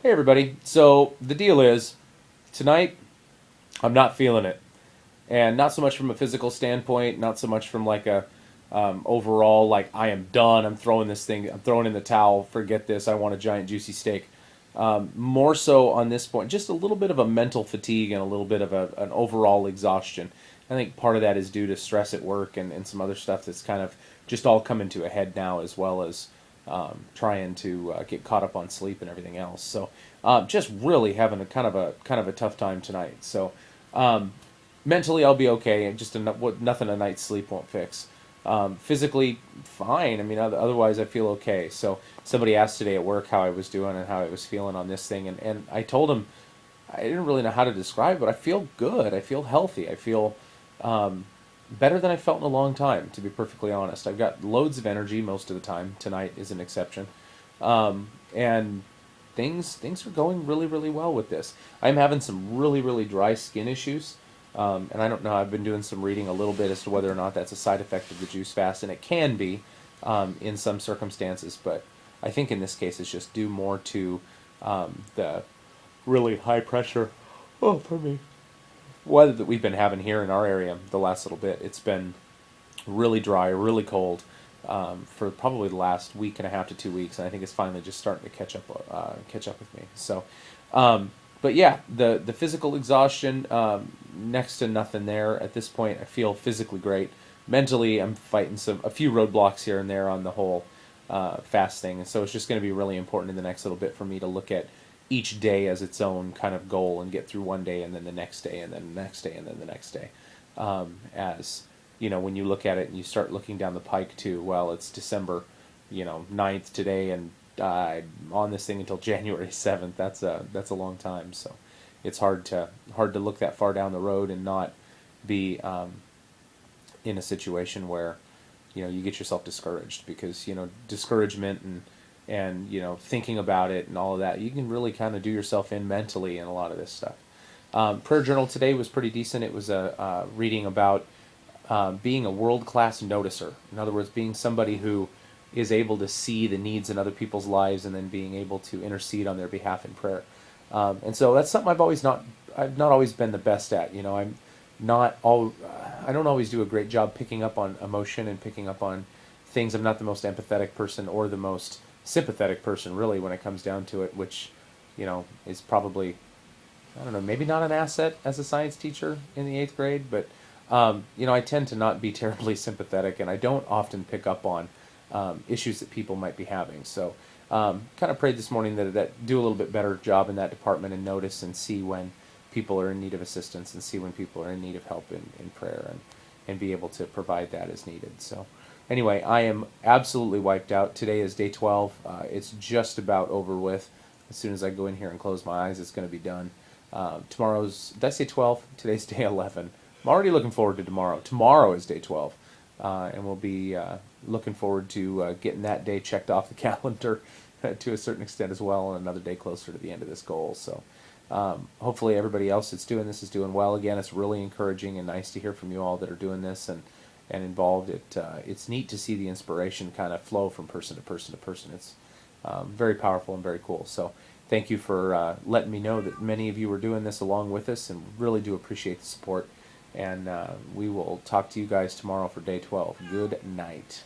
Hey everybody. So the deal is, tonight I'm not feeling it, and not so much from a physical standpoint, not so much from like a overall like I am done. I'm throwing this thing. I'm throwing in the towel. Forget this. I want a giant juicy steak. More so on this point, just a little bit of a mental fatigue and a little bit of an overall exhaustion. I think part of that is due to stress at work and some other stuff that's kind of just all coming to a head now, as well as trying to get caught up on sleep and everything else. So just really having a kind of a tough time tonight. So mentally, I'll be okay. Just nothing a night's sleep won't fix. Physically, fine. I mean, otherwise, I feel okay. So somebody asked today at work how I was doing and how I was feeling on this thing, and I told him I didn't really know how to describe it, but I feel good. I feel healthy. I feel better than I felt in a long time, to be perfectly honest. I've got loads of energy most of the time. Tonight is an exception. And things are going really, really well with this. I'm having some really, really dry skin issues. And I don't know, I've been doing some reading a little bit as to whether or not that's a side effect of the juice fast, and it can be in some circumstances, but I think in this case it's just due more to the really high pressure, oh, pardon me, weather that we've been having here in our area the last little bit. It's been really dry, really cold for probably the last week and a half to 2 weeks, and I think it's finally just starting to catch up with me. So, but yeah, the physical exhaustion, next to nothing there at this point. I feel physically great. Mentally, I'm fighting a few roadblocks here and there on the whole fast thing, and so it's just going to be really important in the next little bit for me to look at each day as its own kind of goal and get through one day and then the next day and then the next day and then the next day. As you know, when you look at it and you start looking down the pike to, well, it's December, 9th today, and I'm on this thing until January 7th. That's a long time. So it's hard to look that far down the road and not be in a situation where you get yourself discouraged, because discouragement and thinking about it and all of that, you can really kind of do yourself in mentally in a lot of this stuff. Prayer journal today was pretty decent. It was a reading about being a world-class noticer. In other words, being somebody who is able to see the needs in other people's lives and then being able to intercede on their behalf in prayer. And so that's something I've not always been the best at. I don't always do a great job picking up on emotion and picking up on things. I'm not the most empathetic person or the most sympathetic person, really, when it comes down to it, which, is probably, I don't know, maybe not an asset as a science teacher in the 8th grade, but, I tend to not be terribly sympathetic, and I don't often pick up on issues that people might be having. So kind of prayed this morning that do a little bit better job in that department and notice and see when people are in need of assistance and see when people are in need of help in prayer, and be able to provide that as needed. So anyway, I am absolutely wiped out. Today is day 12. It's just about over with. As soon as I go in here and close my eyes, it's going to be done. Did I say 12? Today's day 11. I'm already looking forward to tomorrow. Tomorrow is day 12. And we'll be looking forward to getting that day checked off the calendar to a certain extent as well, and another day closer to the end of this goal. So hopefully everybody else that's doing this is doing well. Again, it's really encouraging and nice to hear from you all that are doing this and involved. It's neat to see the inspiration kind of flow from person to person to person. It's very powerful and very cool. So thank you for letting me know that many of you are doing this along with us, and really do appreciate the support. And we will talk to you guys tomorrow for day 12. Good night.